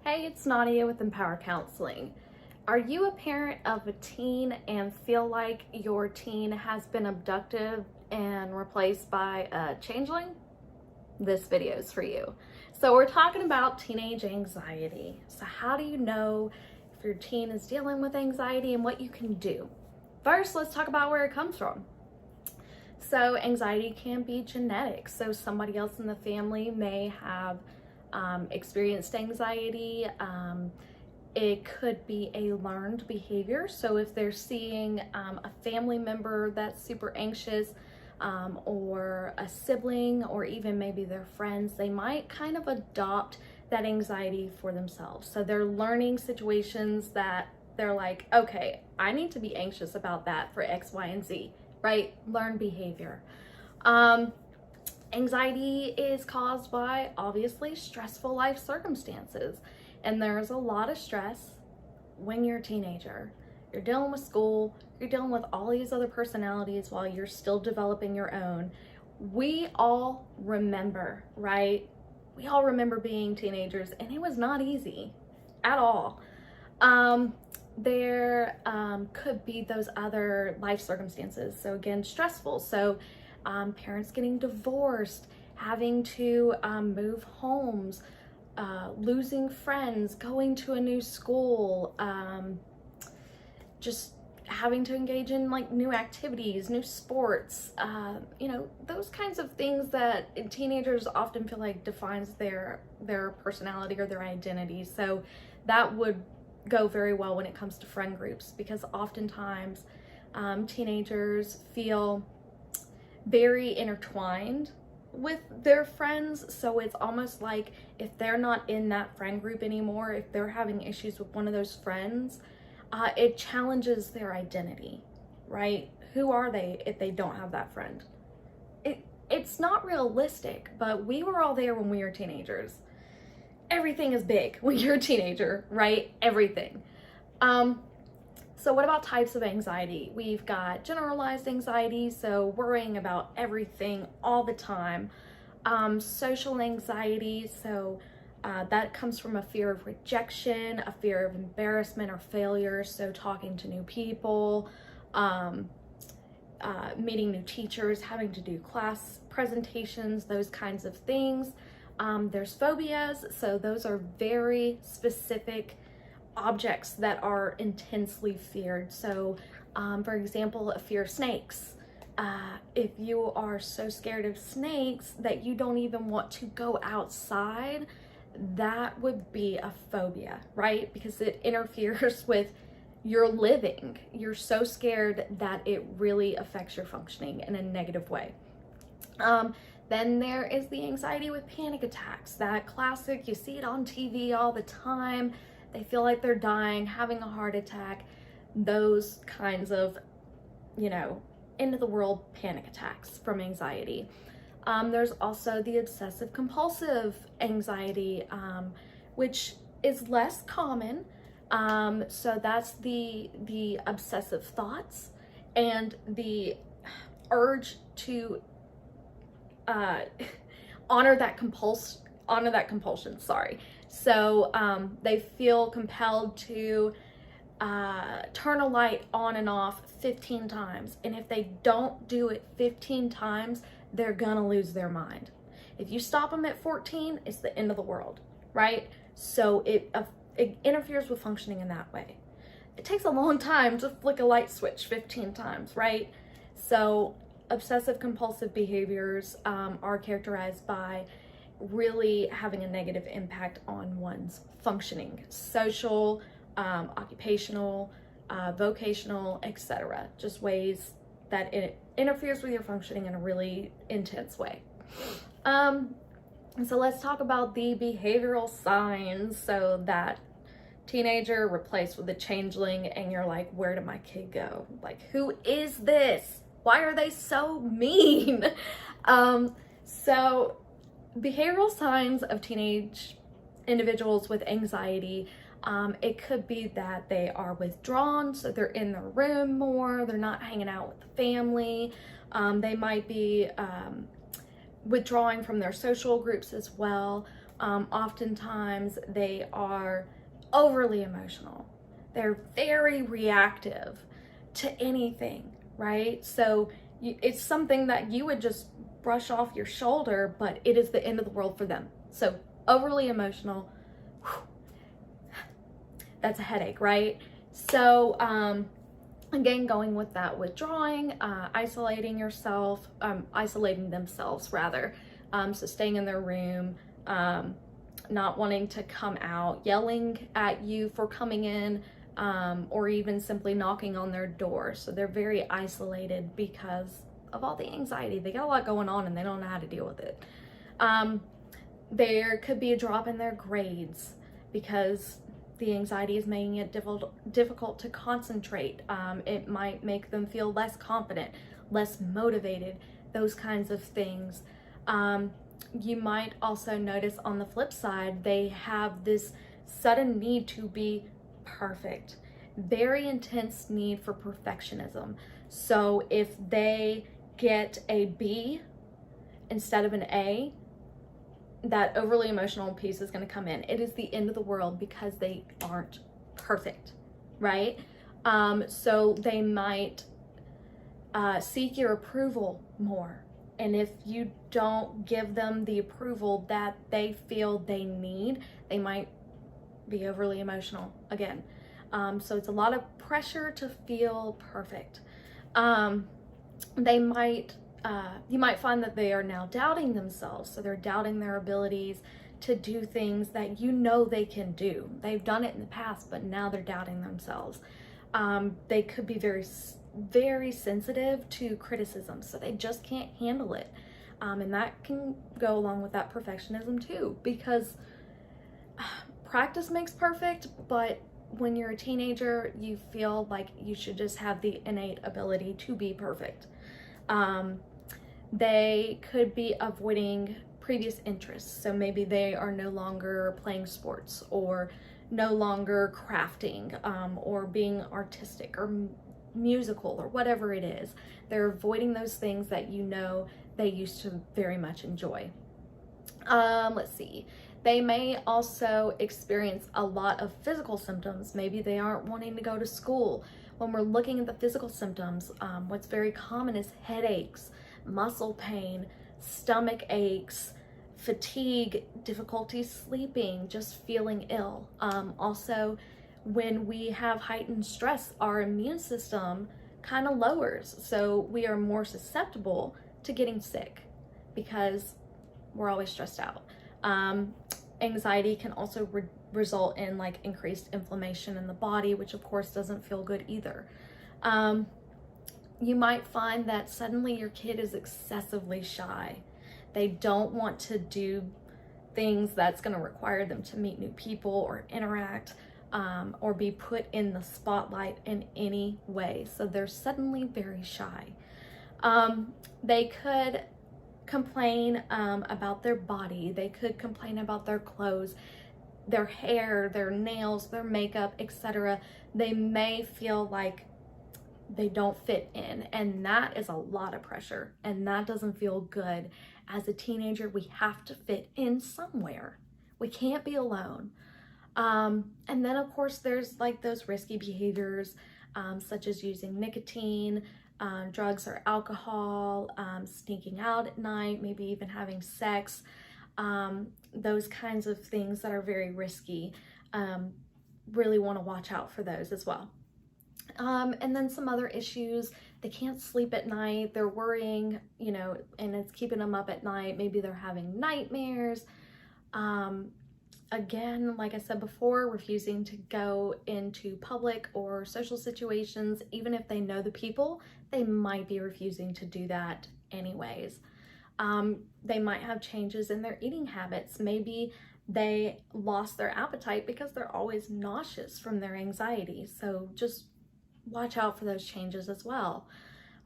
Hey, it's Nadia with Empower Counseling. Are you a parent of a teen and feel like your teen has been abducted and replaced by a changeling? This video is for you. So we're talking about teenage anxiety. So how do you know if your teen is dealing with anxiety and what you can do? First, let's talk about where it comes from. So anxiety can be genetic. So somebody else in the family may have experienced anxiety. It could be a learned behavior. So if they're seeing a family member that's super anxious, or a sibling, or even maybe their friends, they might kind of adopt that anxiety for themselves. So they're learning situations that they're like, okay, I need to be anxious about that for X, Y, and Z, right? Learned behavior. Anxiety is caused by obviously stressful life circumstances, and there's a lot of stress when you're a teenager. You're dealing with school, you're dealing with all these other personalities while you're still developing your own. We all remember, right? We all remember being teenagers, and it was not easy at all. There could be those other life circumstances. So again, stressful. So parents getting divorced, having to move homes, losing friends, going to a new school, just having to engage in like new activities, new sports, those kinds of things that teenagers often feel like defines their personality or their identity. So that would go very well when it comes to friend groups, because oftentimes teenagers feel very intertwined with their friends. So it's almost like if they're not in that friend group anymore, if they're having issues with one of those friends, it challenges their identity, right? Who are they if they don't have that friend? It's not realistic, but we were all there when we were teenagers. Everything is big when you're a teenager, right? Everything. So what about types of anxiety? We've got generalized anxiety, so worrying about everything all the time. Social anxiety, so that comes from a fear of rejection, a fear of embarrassment or failure, so talking to new people, meeting new teachers, having to do class presentations, those kinds of things. There's phobias, so those are very specific objects that are intensely feared. So for example, a fear of snakes. If you are so scared of snakes that you don't even want to go outside, that would be a phobia, right? Because it interferes with your living. You're so scared that it really affects your functioning in a negative way. Then there is the anxiety with panic attacks, that classic, you see it on TV all the time. They feel like they're dying, having a heart attack, those kinds of, end of the world panic attacks from anxiety. There's also the obsessive compulsive anxiety, which is less common. So that's the obsessive thoughts and the urge to honor that compulsion, sorry. So they feel compelled to turn a light on and off 15 times. And if they don't do it 15 times, they're gonna lose their mind. If you stop them at 14, it's the end of the world, right? So it interferes with functioning in that way. It takes a long time to flick a light switch 15 times, right? So obsessive compulsive behaviors are characterized by really having a negative impact on one's functioning, social, occupational, vocational, etc. Just ways that it interferes with your functioning in a really intense way. So let's talk about the behavioral signs. So that teenager replaced with a changeling, and you're like, where did my kid go? Like, who is this? Why are they so mean? So behavioral signs of teenage individuals with anxiety, it could be that they are withdrawn, so they're in their room more, they're not hanging out with the family. They might be withdrawing from their social groups as well, Oftentimes they are overly emotional. They're very reactive to anything, right? So it's something that you would just brush off your shoulder, but it is the end of the world for them. So overly emotional, that's a headache, right? So again, going with that withdrawing, isolating themselves rather. So staying in their room, not wanting to come out, yelling at you for coming in, or even simply knocking on their door. So they're very isolated because of all the anxiety. They got a lot going on and they don't know how to deal with it. There could be a drop in their grades because the anxiety is making it difficult to concentrate. It might make them feel less confident, less motivated, those kinds of things. You might also notice on the flip side, they have this sudden need to be perfect, very intense need for perfectionism. So if they get a B instead of an A, that overly emotional piece is going to come in. It is the end of the world because they aren't perfect, right? So they might seek your approval more. And if you don't give them the approval that they feel they need, they might be overly emotional again. So it's a lot of pressure to feel perfect. You might find that they are now doubting themselves. So they're doubting their abilities to do things that you know they can do. They've done it in the past, but now they're doubting themselves. They could be very, very sensitive to criticism, so they just can't handle it. And that can go along with that perfectionism too, because practice makes perfect, but when you're a teenager, you feel like you should just have the innate ability to be perfect. They could be avoiding previous interests. So maybe they are no longer playing sports or no longer crafting, or being artistic or musical or whatever it is. They're avoiding those things that you know they used to very much enjoy. Let's see. They may also experience a lot of physical symptoms. Maybe they aren't wanting to go to school. When we're looking at the physical symptoms, what's very common is headaches, muscle pain, stomach aches, fatigue, difficulty sleeping, just feeling ill. Also, when we have heightened stress, our immune system kind of lowers. So we are more susceptible to getting sick because we're always stressed out. Anxiety can also result in like increased inflammation in the body, which of course doesn't feel good either. You might find that suddenly your kid is excessively shy. They don't want to do things that's going to require them to meet new people or interact, or be put in the spotlight in any way. So they're suddenly very shy. They could complain about their body. They could complain about their clothes, their hair, their nails, their makeup, etc. They may feel like they don't fit in, and that is a lot of pressure, and that doesn't feel good. As a teenager, we have to fit in somewhere. We can't be alone. And then of course there's like those risky behaviors, such as using nicotine, drugs or alcohol, sneaking out at night, maybe even having sex, those kinds of things that are very risky. Really want to watch out for those as well. And then some other issues, they can't sleep at night, they're worrying, and it's keeping them up at night. Maybe they're having nightmares. Again, like I said before, refusing to go into public or social situations. Even if they know the people, they might be refusing to do that anyways. They might have changes in their eating habits. Maybe they lost their appetite because they're always nauseous from their anxiety. So just watch out for those changes as well.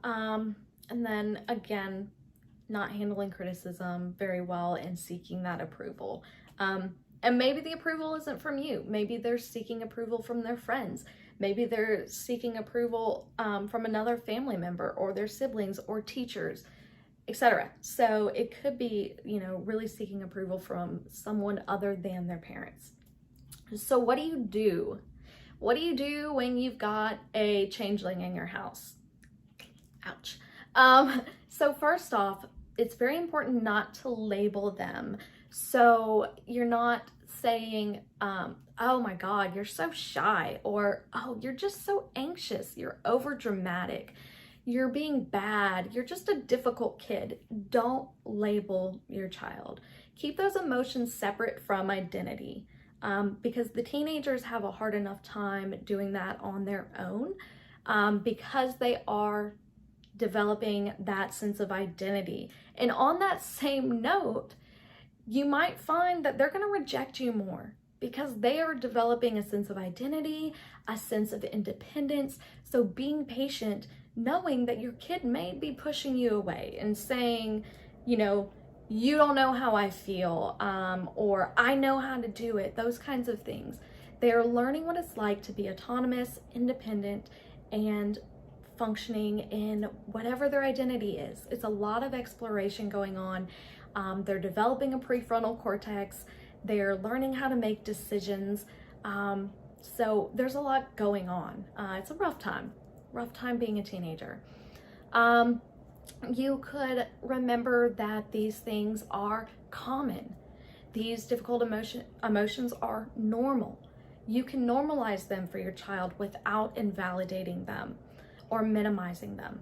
And then again, not handling criticism very well and seeking that approval. And maybe the approval isn't from you. Maybe they're seeking approval from their friends. Maybe they're seeking approval from another family member or their siblings or teachers. etc. So it could be, really seeking approval from someone other than their parents. So what do you do? What do you do when you've got a changeling in your house? Ouch. So first off, it's very important not to label them. So you're not saying, oh my God, you're so shy, or oh, you're just so anxious, you're over dramatic, you're being bad, you're just a difficult kid. Don't label your child. Keep those emotions separate from identity, because the teenagers have a hard enough time doing that on their own, because they are developing that sense of identity. And on that same note, you might find that they're going to reject you more because they are developing a sense of identity, a sense of independence. So being patient, knowing that your kid may be pushing you away and saying, you don't know how I feel, or I know how to do it, those kinds of things. They are learning what it's like to be autonomous, independent, and functioning in whatever their identity is. It's a lot of exploration going on. They're developing a prefrontal cortex. They're learning how to make decisions. So there's a lot going on. It's a rough time being a teenager. You could remember that these things are common. These difficult emotions are normal. You can normalize them for your child without invalidating them or minimizing them.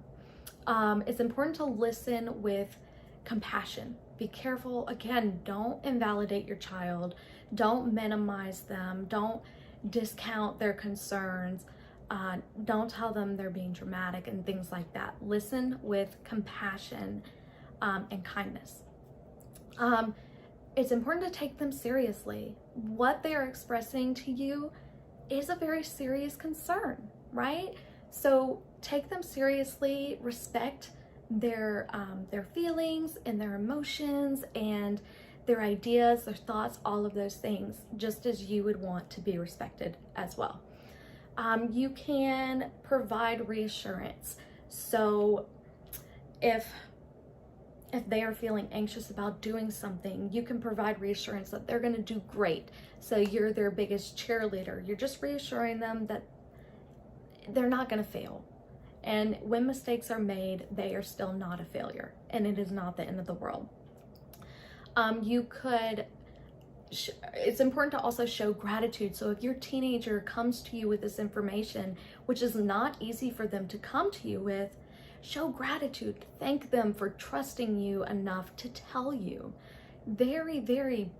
It's important to listen with compassion. Be careful, again, don't invalidate your child. Don't minimize them. Don't discount their concerns. Don't tell them they're being dramatic and things like that. Listen with compassion and kindness. It's important to take them seriously. What they are expressing to you is a very serious concern, right? So take them seriously, respect their feelings and their emotions and their ideas, their thoughts, all of those things, just as you would want to be respected as well. You can provide reassurance. So if they are feeling anxious about doing something, you can provide reassurance that they're going to do great. So you're their biggest cheerleader. You're just reassuring them that they're not going to fail. And when mistakes are made, they are still not a failure, and it is not the end of the world. It's important to also show gratitude. So if your teenager comes to you with this information, which is not easy for them to come to you with, show gratitude. Thank them for trusting you enough to tell you. Very, very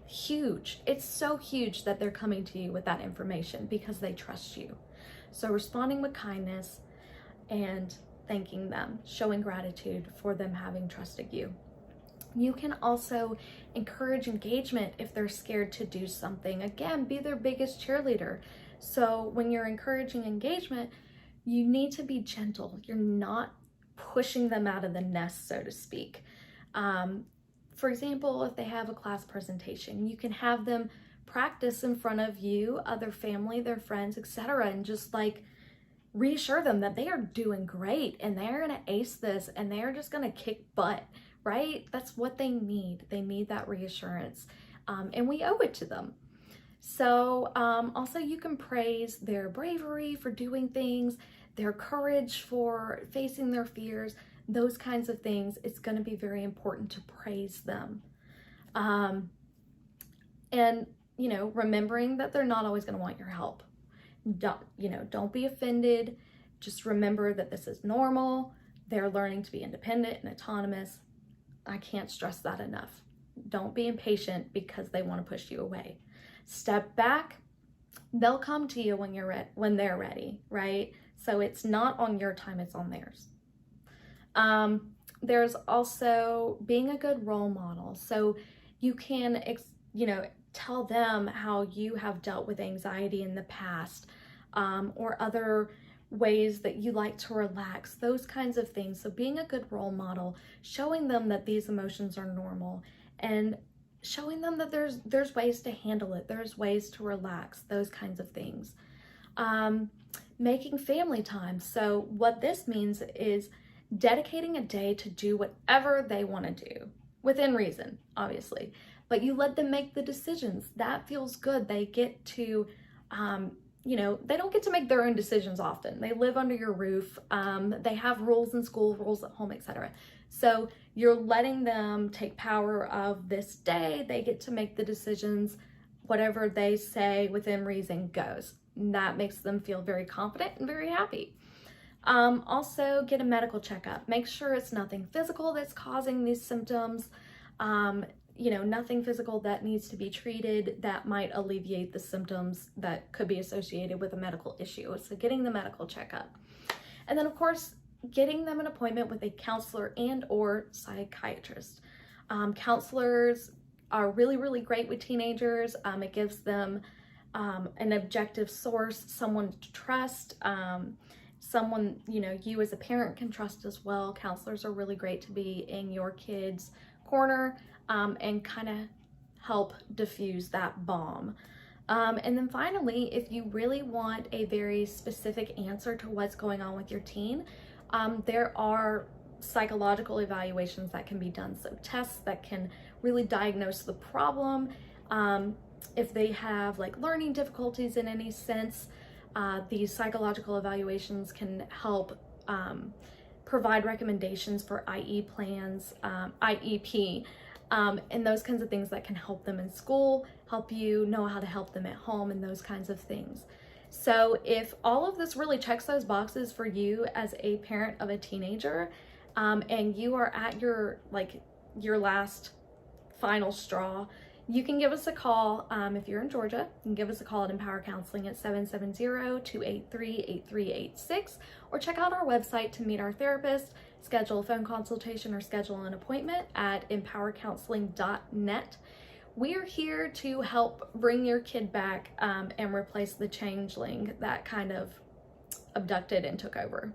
huge. It's so huge that they're coming to you with that information because they trust you. So responding with kindness and thanking them, showing gratitude for them having trusted you. You can also encourage engagement if they're scared to do something. Again, be their biggest cheerleader. So when you're encouraging engagement, you need to be gentle. You're not pushing them out of the nest, so to speak. For example, if they have a class presentation, you can have them practice in front of you, other family, their friends, etc., and just reassure them that they are doing great and they're going to ace this and they're just going to kick butt, right? That's what they need. They need that reassurance, and we owe it to them. So also you can praise their bravery for doing things, their courage for facing their fears, those kinds of things. It's going to be very important to praise them. And, remembering that they're not always going to want your help. Don't be offended. Just remember that this is normal. They're learning to be independent and autonomous. I can't stress that enough. Don't be impatient because they want to push you away. Step back. They'll come to you when they're ready, right? So it's not on your time, it's on theirs. There's also being a good role model. So you can, tell them how you have dealt with anxiety in the past, or other ways that you like to relax, those kinds of things. So being a good role model, showing them that these emotions are normal, and showing them that there's ways to handle it, there's ways to relax, those kinds of things. Making family time. So what this means is dedicating a day to do whatever they want to do, within reason, obviously, but you let them make the decisions. That feels good. They get to, they don't get to make their own decisions often. They live under your roof. They have rules in school, rules at home, etc. So you're letting them take power of this day. They get to make the decisions. Whatever they say within reason goes. And that makes them feel very confident and very happy. Also, get a medical checkup. Make sure it's nothing physical that's causing these symptoms. Nothing physical that needs to be treated that might alleviate the symptoms that could be associated with a medical issue. So getting the medical checkup. And then, of course, getting them an appointment with a counselor and or psychiatrist. Counselors are really, really great with teenagers. It gives them an objective source, someone to trust, someone, you as a parent can trust as well. Counselors are really great to be in your kid's corner and kind of help diffuse that bomb. And then finally, if you really want a very specific answer to what's going on with your teen, there are psychological evaluations that can be done. So tests that can really diagnose the problem. If they have like learning difficulties in any sense, these psychological evaluations can help provide recommendations for IE plans, IEP, and those kinds of things that can help them in school, help you know how to help them at home, and those kinds of things. So if all of this really checks those boxes for you as a parent of a teenager, and you are at your last final straw, you can give us a call. If you're in Georgia, you can give us a call at Empower Counseling at 770-283-8386, or check out our website to meet our therapist, schedule a phone consultation, or schedule an appointment at empowercounseling.net. We are here to help bring your kid back and replace the changeling that kind of abducted and took over.